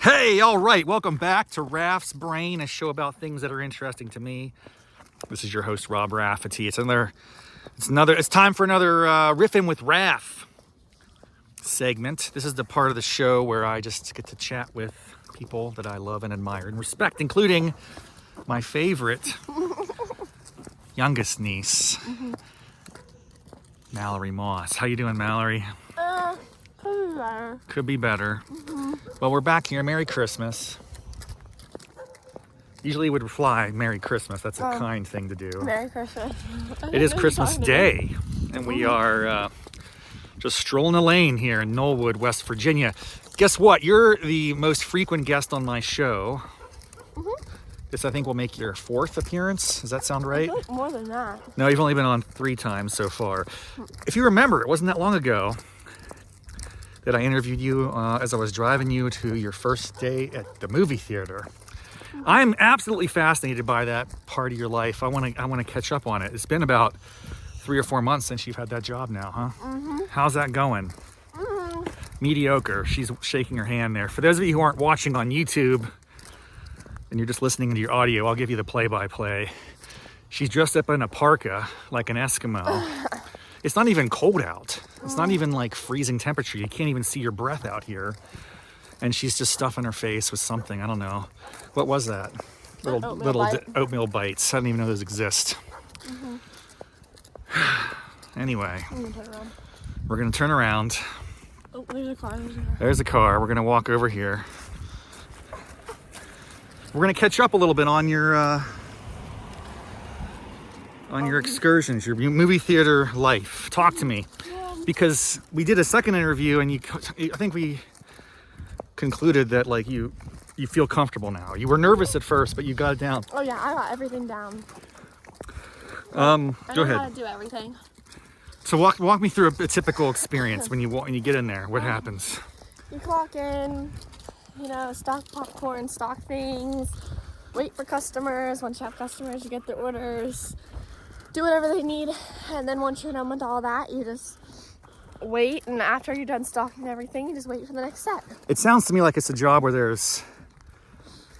Hey, all right, welcome back to Raff's Brain, a show about things that are interesting to me. This is your host, Rob Raffety. It's time for another Riffin with Raff segment. This is the part of the show where I just get to chat with people that I love and admire and respect, including my favorite youngest niece, Mallory Moss. How you doing, Mallory? Could be better. Could be better. Well, we're back here. Merry Christmas. Usually would fly Merry Christmas. That's a kind thing to do. Merry Christmas. It is Christmas Day, and we are just strolling a lane here in Knollwood, West Virginia. Guess what? You're the most frequent guest on my show. This, I think, will make your fourth appearance. Does that sound right? I feel like more than that. No, you've only been on 3 times so far. If you remember, it wasn't that long ago that I interviewed you as I was driving you to your first day at the movie theater. I'm absolutely fascinated by that part of your life. I want to catch up on it. It's been about 3 or 4 months since you've had that job now, huh? How's that going? Mediocre. She's shaking her hand there. For those of you who aren't watching on YouTube and you're just listening to your audio, I'll give you the play-by-play. She's dressed up in a parka like an Eskimo. It's not even cold out. It's not even like freezing temperature. You can't even see your breath out here. And she's just stuffing her face with something. I don't know. What was that? Little oatmeal bites. I don't even know those exist. Anyway, we're going to turn around. Oh, there's a car. There's a car. We're going to walk over here. We're going to catch up a little bit on your excursions, your movie theater life. Talk to me. Because we did a second interview and I think we concluded that like you feel comfortable now. You were nervous at first, but you got it down. Oh yeah, I got everything down. Go I know ahead. how to do everything. So walk me through a typical experience when you get in there. What happens? You clock in, stock popcorn, stock things, wait for customers. Once you have customers, you get their orders, do whatever they need, and then once you're done with all that, you just wait, and after you're done stocking everything, you just wait for the next set. It sounds to me like it's a job where there's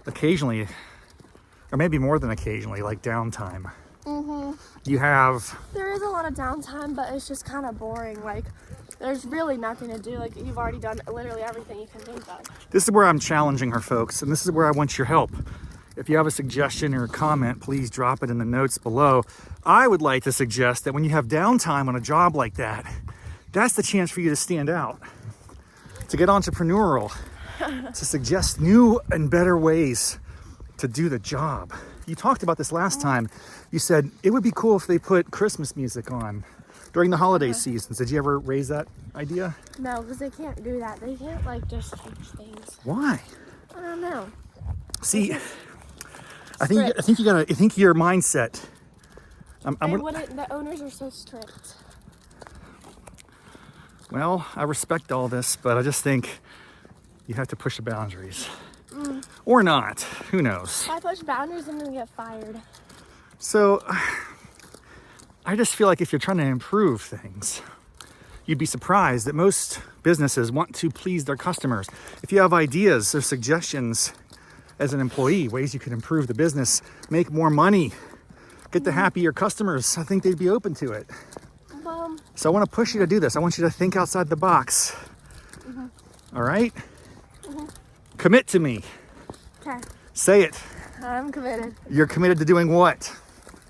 occasionally, or maybe more than occasionally, like downtime. There is a lot of downtime, but it's just kind of boring. Like, there's really nothing to do. Like, you've already done literally everything you can think of. This is where I'm challenging her, folks, and this is where I want your help. If you have a suggestion or a comment, please drop it in the notes below. I would like to suggest that when you have downtime on a job like that, that's the chance for you to stand out, to get entrepreneurial, to suggest new and better ways to do the job. You talked about this last time. You said it would be cool if they put Christmas music on during the holiday seasons. Did you ever raise that idea? No, because they can't do that. They can't, just change things. Why? I don't know. See, I think your mindset. The owners are so strict. Well, I respect all this, but I just think you have to push the boundaries. Or not. Who knows? If I push boundaries, I'm going to get fired. So, I just feel like if you're trying to improve things, you'd be surprised that most businesses want to please their customers. If you have ideas or suggestions as an employee, ways you can improve the business, make more money, get the happier customers, I think they'd be open to it. So I want to push you to do this. I want you to think outside the box. All right? Commit to me. Okay. Say it. I'm committed. You're committed to doing what?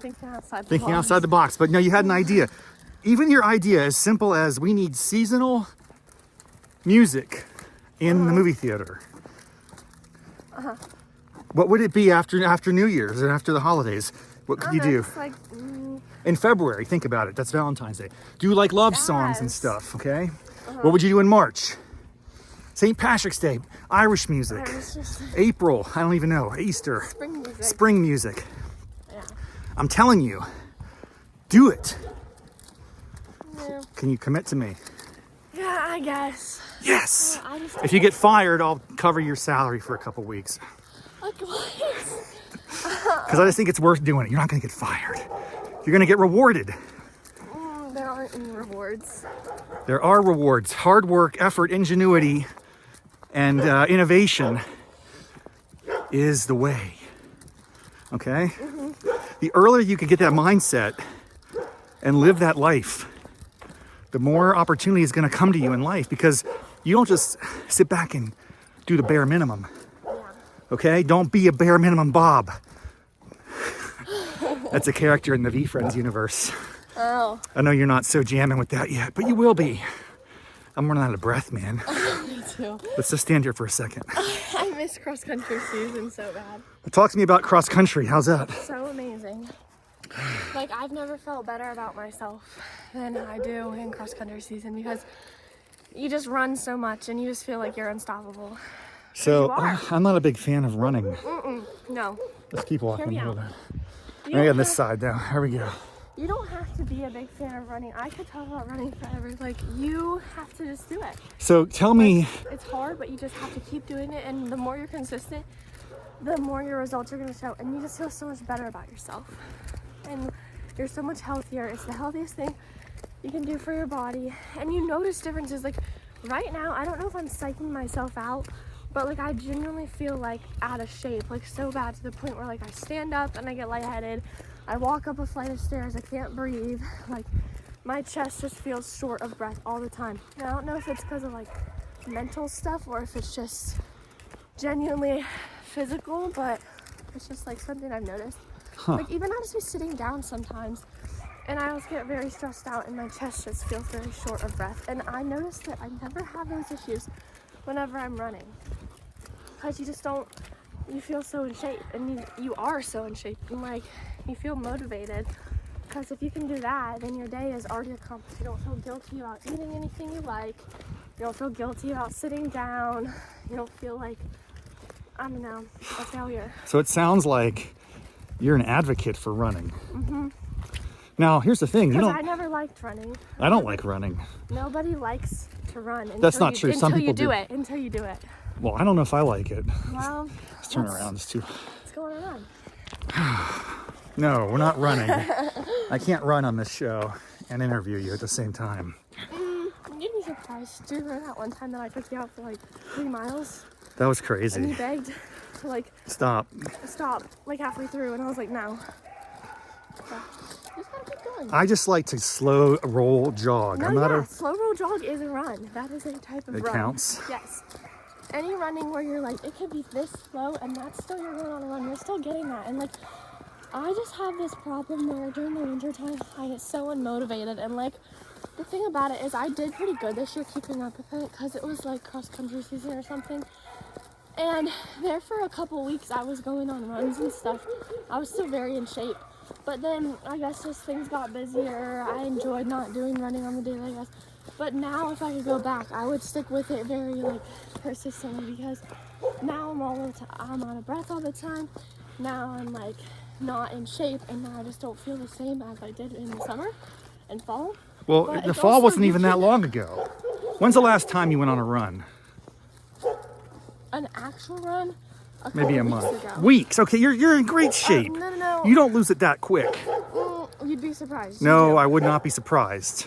Thinking outside the Thinking box. outside the box. But no, you had an idea. Even your idea, as simple as we need seasonal music in the movie theater. What would it be after New Year's and after the holidays? What could you do? In February, think about it. That's Valentine's Day. Do like love songs and stuff, okay? What would you do in March? St. Patrick's Day, Irish music. April, I don't even know. Easter. Spring music. Yeah. I'm telling you, do it. Yeah. Can you commit to me? Yeah, I guess. Yes. If you get fired, I'll cover your salary for a couple weeks. Like what? Because I just think it's worth doing it. You're not going to get fired. You're going to get rewarded. There aren't any rewards. There are rewards. Hard work, effort, ingenuity, and innovation is the way. Okay? The earlier you can get that mindset and live that life, the more opportunity is going to come to you in life, because you don't just sit back and do the bare minimum. Okay? Don't be a bare minimum Bob. That's a character in the V-Friends universe. Oh. I know you're not so jamming with that yet, but you will be. I'm running out of breath, man. Me too. Let's just stand here for a second. I miss cross country season so bad. Talk to me about cross country. How's that? So amazing. Like, I've never felt better about myself than I do in cross country season, because you just run so much and you just feel like you're unstoppable. So I'm not a big fan of running. No. Let's keep walking. Hear me Hold out. on. I got this side now. Here we go. You don't have to be a big fan of running. I could talk about running forever. Like, you have to just do it. So tell me. It's hard, but you just have to keep doing it. And the more you're consistent, the more your results are going to show. And you just feel so much better about yourself. And you're so much healthier. It's the healthiest thing you can do for your body. And you notice differences. Like, right now, I don't know if I'm psyching myself out, but like, I genuinely feel like out of shape, like so bad, to the point where like I stand up and I get lightheaded. I walk up a flight of stairs, I can't breathe. Like, my chest just feels short of breath all the time. And I don't know if it's because of like mental stuff or if it's just genuinely physical, but it's just like something I've noticed. Like, even I'll just be sitting down sometimes and I always get very stressed out and my chest just feels very short of breath. And I noticed that I never have those issues whenever I'm running, because you just don't, you feel so in shape, and you are so in shape, and like, you feel motivated, because if you can do that, then your day is already accomplished. You don't feel guilty about eating anything you like, you don't feel guilty about sitting down, you don't feel like, I don't know, a failure. So it sounds like you're an advocate for running. Now, here's the thing. Because I never liked running. I don't like running. Nobody likes to run until That's not true. Some people do. Until you do it. Well, I don't know if I like it. Well, Let's turn around. It's too. Let's go on a run. No, we're not running. I can't run on this show and interview you at the same time. You'd be surprised. Do you remember that one time that I took you out for like 3 miles? That was And crazy. you begged to like Stop. stop like halfway through, and I was like, no. So, you just gotta keep going. I just like to slow roll jog. No, I'm not yeah, slow roll jog is a run. That is a type of It run. counts? Yes. Any running where you're like, it could be this slow, and that's still you're going on a run. You're still getting that. And like, I just have this problem where during the winter time, I get so unmotivated. And like, the thing about it is I did pretty good this year keeping up with it, because it was like cross country season or something. And there for a couple weeks, I was going on runs and stuff. I was still very in shape. But then I guess as things got busier, I enjoyed not doing running on the daily, I guess. But now if I could go back, I would stick with it very like persistently, because now I'm I'm out of breath all the time. Now I'm like not in shape, and now I just don't feel the same as I did in the summer and fall. Well, But the it's fall also wasn't even that different. long ago. When's the last time you went on a run? An actual run? Maybe a couple month. weeks ago. Weeks. Okay, you're in great shape. No. You don't lose it that quick. You'd be surprised. No, You do. I would not be surprised.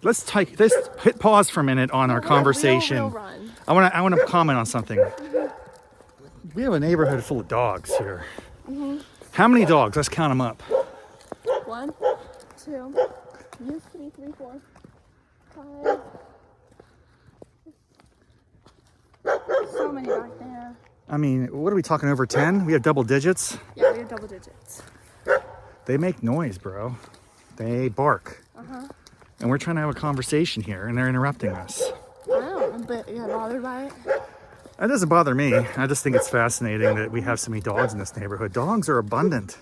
Let's hit pause for a minute on our conversation. We'll run. I want to comment on something. We have a neighborhood full of dogs here. How many dogs? Let's count them up. 1, 2, used to be 3, 4, 5. So many back there. I mean, what are we talking, over 10? We have double digits. Yeah, we have double digits. They make noise, bro. They bark. And we're trying to have a conversation here, and they're interrupting us. I don't, but you got bothered by it? That doesn't bother me. I just think it's fascinating that we have so many dogs in this neighborhood. Dogs are abundant.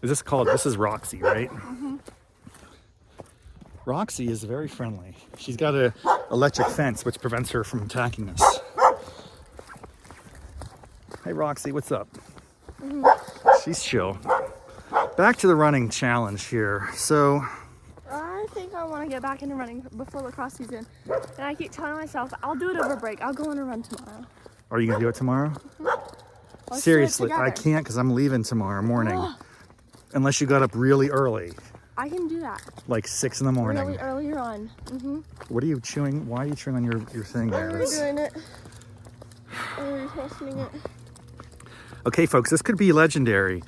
This is Roxy, right? Roxy is very friendly. She's got an electric fence which prevents her from attacking us. Hey Roxy, what's up? She's chill. Back to the running challenge here. So I think I want to get back into running before lacrosse season. And I keep telling myself, I'll do it over break. I'll go on a run tomorrow. are you gonna do it tomorrow? Let's do it Seriously, I together. can't because I'm leaving tomorrow morning. Unless you got up really early, I can do that. like 6 in the morning. Really earlier on. What are you chewing? Why are you chewing on your thing there? We're doing it. Are you testing it? Okay, folks, this could be legendary.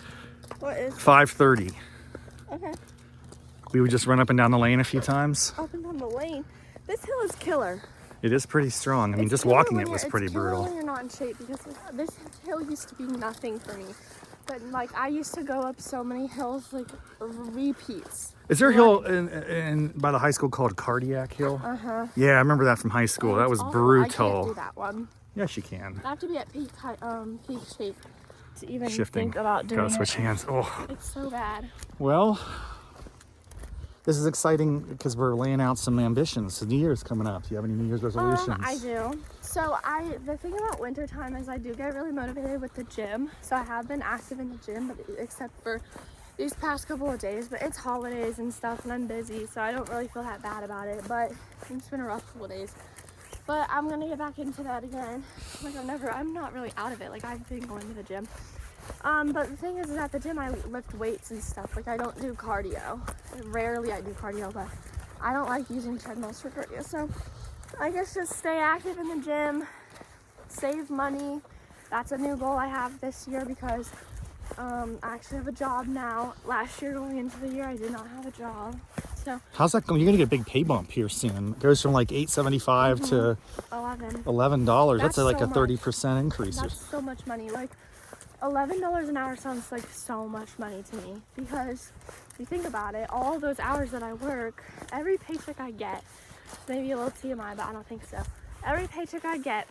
What is 5:30. Okay. We would just run up and down the lane a few times. Up and down the lane. This hill is killer. It is pretty strong. I mean, It's just killer walking when it was you're- pretty it's killer brutal. when you're not in shape, because this hill used to be nothing for me. But like I used to go up so many hills, like repeats. Is there a hill in by the high school called Cardiac Hill? Uh-huh. Yeah, I remember that from high school. That was I can't brutal. do that one. Yes, you can. I have to be at peak shape to even Shifting. think about doing Gotta switch it. hands. Oh, It's so bad. well, this is exciting because we're laying out some ambitions. The New Year's coming up. Do you have any New Year's resolutions? I do. So the thing about wintertime is I do get really motivated with the gym. So I have been active in the gym, but except for these past couple of days. But it's holidays and stuff, and I'm busy, so I don't really feel that bad about it. But it's been a rough couple of days. But I'm gonna get back into that again. Like I'm not really out of it. Like I've been going to the gym. But the thing is at the gym I lift weights and stuff. Like I don't do cardio. Rarely I do cardio, but I don't like using treadmills for cardio. So I guess just stay active in the gym, save money. That's a new goal I have this year because I actually have a job now. Last year going into the year I did not have a job. So How's that going? You're gonna get a big pay bump here soon. It goes from like $8.75 to $11. That's like a 30% increase. That's so much money. Like $11 an hour sounds like so much money to me because if you think about it, all those hours that I work, every paycheck I get, maybe a little TMI, but I don't think so. Every paycheck I get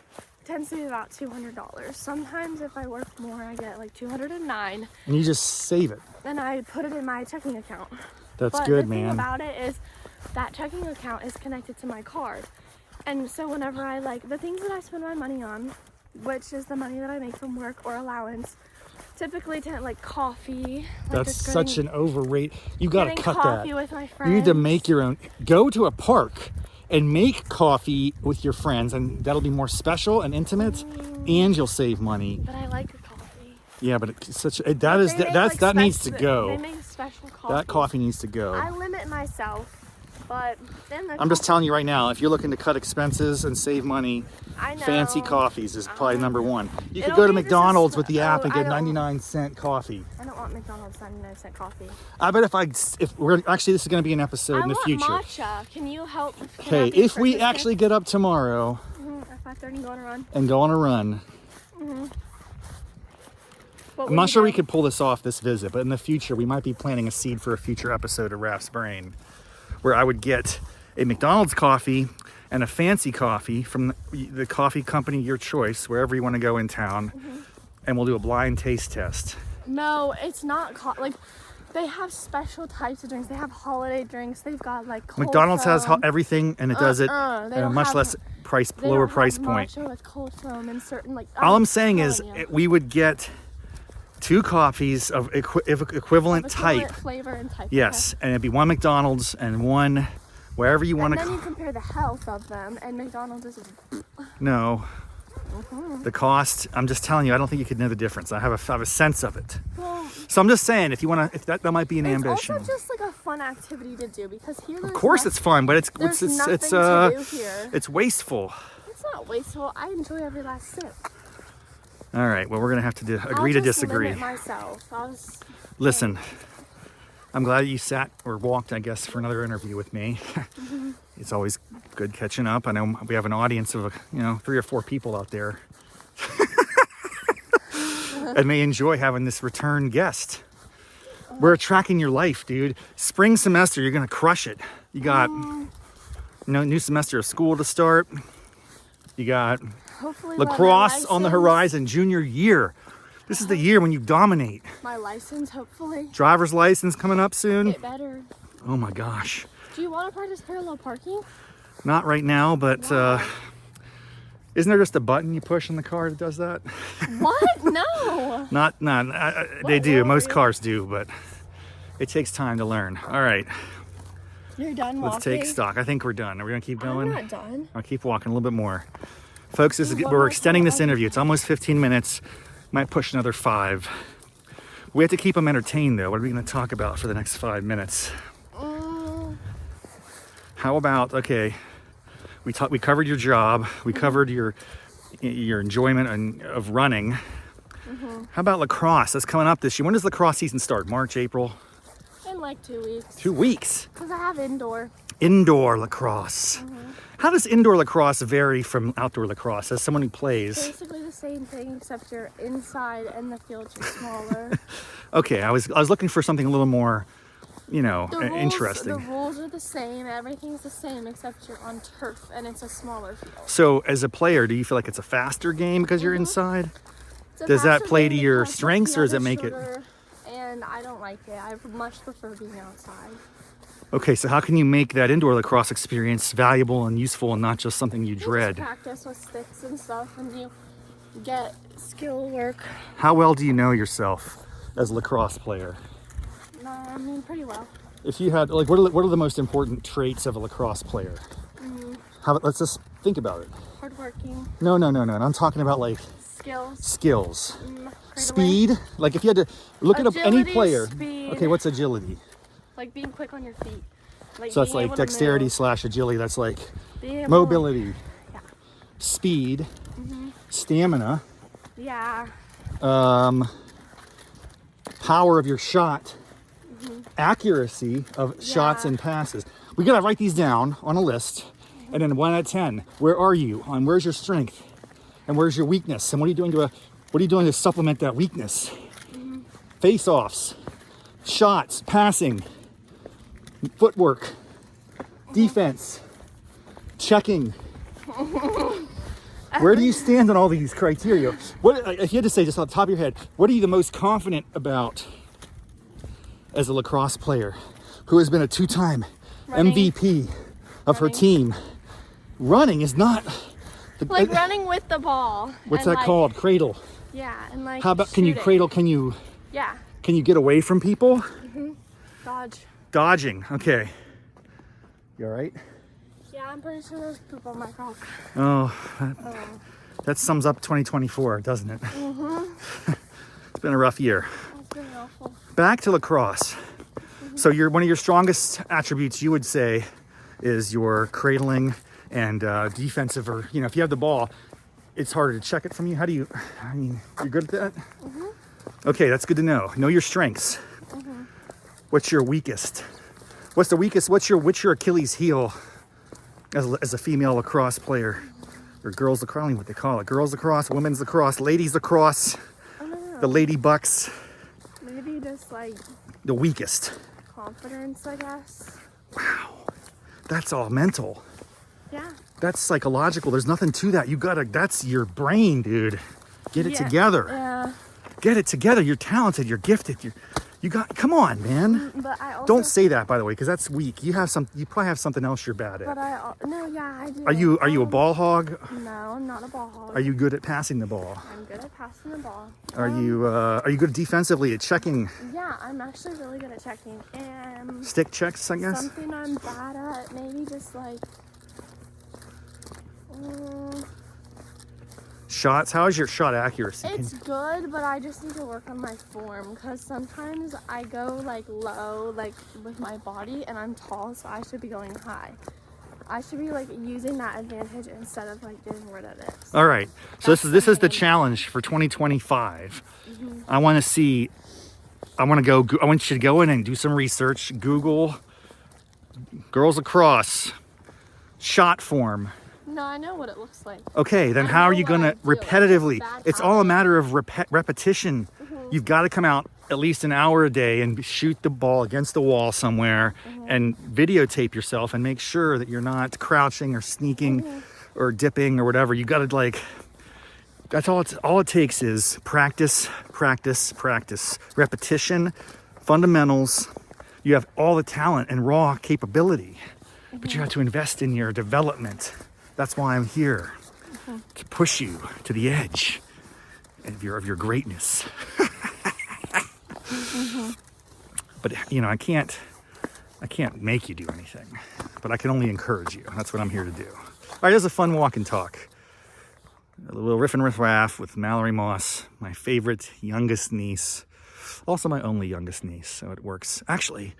tends to be about $200. Sometimes if I work more, I get like $209, And you just save it. and I put it in my checking account. That's But good, the thing man. about it is that checking account is connected to my card. And so whenever I the things that I spend my money on, which is the money that I make from work or allowance, typically like coffee. That's such an overrate. You gotta getting cut coffee that. with my friends. You need to make your own. Go to a park and make coffee with your friends, and that'll be more special and intimate, and you'll save money. But I like a coffee. Yeah, but it's such. That needs to They go. make special coffee. That coffee needs to go. I limit myself, but then I'm just telling you right now, if you're looking to cut expenses and save money, I know. fancy coffees is probably number one. You could It'll go to be just McDonald's a- with the app and I get don't- 99-cent coffee. I don't want McDonald's 99-cent coffee. I bet if we're actually, this is going to be an episode in the future. I want matcha. Can you help? Okay, if we actually get up tomorrow at 5:30 go on a run. and go on a run, What I'm would not you sure we do? could pull this off this visit, but in the future, we might be planting a seed for a future episode of Raff's Brain, where I would get a McDonald's coffee and a fancy coffee from the coffee company your choice, wherever you want to go in town, and we'll do a blind taste test. No, it's not like they have special types of drinks. They have holiday drinks. They've got like cold McDonald's has foam. everything, and it does it They at a don't much have- less They lower don't price have point. matcha with cold foam and certain like. All I'm saying is telling you. we would get 2 coffees of equivalent type. Flavor and type. Yes, and it'd be one McDonald's and one wherever you Okay. want And to. then you compare the health of them, and McDonald's is. No. The cost, I'm just telling you, I don't think you could know the difference. I have a sense of it. Well, So I'm just saying, if you want to, if that might be an ambition. It's also just like a fun activity to do because here. Of course, it's fun, but There's nothing to do here. it's wasteful. It's not wasteful. I enjoy every last sip. All right, well, we're gonna have to agree to I'll just disagree. limit myself. Listen, I'm glad you sat or walked, I guess, for another interview with me. It's always good catching up. I know we have an audience of 3 or 4 people out there. And may enjoy having this return guest. We're tracking your life, dude. Spring semester, you're gonna crush it. You got new semester of school to start. You got Hopefully lacrosse on the horizon, junior year. This is the year when you dominate. My license, hopefully. Driver's license coming up soon. Get better. Oh my gosh. Do you want to practice parallel parking? Not right now, but isn't there just a button you push in the car that does that? What? No. They do. will Most you? cars do, but it takes time to learn. All right, You're done let's walking? take stock. I think we're done. Are we gonna keep going? I'm not done. I'll keep walking a little bit more. Folks, One we're more extending this time. interview. It's almost 15 minutes. Might push another 5. We have to keep them entertained, though. What are we going to talk about for the next 5 minutes? How about, okay, we covered your job. We covered your your enjoyment of running. How about lacrosse? That's coming up this year. When does lacrosse season start? March, April? In like 2 weeks. 2 weeks. Because I have indoor. Indoor lacrosse. How does indoor lacrosse vary from outdoor lacrosse as someone who plays? Basically the same thing, except you're inside and the fields are smaller. Okay, I was looking for something a little more, interesting. The rules are the same. Everything's the same, except you're on turf and it's a smaller field. So as a player, do you feel like it's a faster game because you're inside? Does that play to your strengths, or does it make it? And I don't like it. I much prefer being outside. Okay, so how can you make that indoor lacrosse experience valuable and useful and not just something you Just dread? practice with sticks and stuff, and you get skill work. How well do you know yourself as a lacrosse player? I mean, pretty well. If you had, like, what are the most important traits of a lacrosse player? Let's just think about it. Hardworking. No. I'm talking about like Skills. Speed. Like if you had to look at any Agility, player. speed. Okay, what's agility? Like being quick on your feet. Like So that's being like able to dexterity move. / agility. That's like Being able to, mobility, yeah. speed, stamina, Yeah. power of your shot, accuracy of shots and passes. We gotta write these down on a list, and then 1 out of 10. Where are you on where's your strength, and where's your weakness, and what are you doing to supplement that weakness? Face-offs, shots, passing, footwork, defense, checking. Where do you stand on all these criteria? What, if you had to say just off the top of your head, what are you the most confident about as a lacrosse player who has been a 2-time MVP of her team? Running is not... Like running with the ball. What's and that called? Cradle. Yeah, and like How about, can you shooting. cradle, can you Yeah. get away from people? Dodge. Dodging, okay. You all right? Yeah, I'm pretty sure there's poop on my crock. That sums up 2024, doesn't it? It's been a rough year. It's been awful. Back to lacrosse. So one of your strongest attributes, you would say, is your cradling and defensive, or if you have the ball, it's harder to check it from you. You're good at that? Okay, that's good to know. Know your strengths. What's your weakest? What's the weakest? What's your Achilles heel as a female lacrosse player? Or girls lacrosse, I don't know what they call it. Girls lacrosse, women's lacrosse, ladies lacrosse, the lady bucks. Maybe just like The weakest. confidence, I guess. Wow. That's all mental. Yeah. That's psychological. There's nothing to that. That's your brain, dude. Get it together. Yeah. Get it together. You're talented. You're gifted. Come on, man. But I also Don't say that, by the way, because that's weak. You probably have something else you're bad at. But I do. Are you a ball hog? No, I'm not a ball hog. Are you good at passing the ball? I'm good at passing the ball. Are you good defensively at checking Yeah, I'm actually really good at checking. And stick checks, I guess? something I'm bad at, maybe just like Shots. How is your shot accuracy? it's good, but I just need to work on my form, because sometimes I go like low, like with my body, and I'm tall, so I should be going high. I should be like using that advantage instead of like getting rid of it. So All right. So this is the challenge for 2025. I want you to go in and do some research. Google girls lacrosse shot form. No, I know what it looks like. Okay, then I how are know you what going I to do. repetitively? Bad It's all a habit. matter of repetition. You've got to come out at least an hour a day and shoot the ball against the wall somewhere and videotape yourself and make sure that you're not crouching or sneaking or dipping or whatever. You got to that's all it takes is practice, repetition, fundamentals. You have all the talent and raw capability, but you have to invest in your development. That's why I'm here, to push you to the edge of your greatness. But I can't make you do anything, but I can only encourage you. That's what I'm here to do. All right, there's a fun walk and talk. A little Riffin with Raff with Mallory Moss, my favorite youngest niece, also my only youngest niece. So it works. Actually,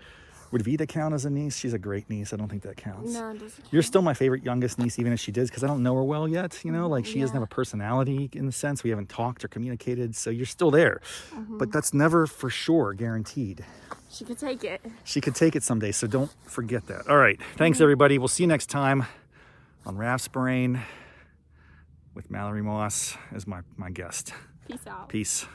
Would Vita count as a niece? She's a great niece. I don't think that counts. No, it doesn't. You're still my favorite youngest niece, even if she did, because I don't know her well yet. You know, like she doesn't have a personality in the sense we haven't talked or communicated. So you're still there, but that's never for sure guaranteed. She could take it. She could take it someday, so don't forget that. All right, thanks everybody. We'll see you next time on Raff's Brain with Mallory Moss as my guest. Peace out. Peace.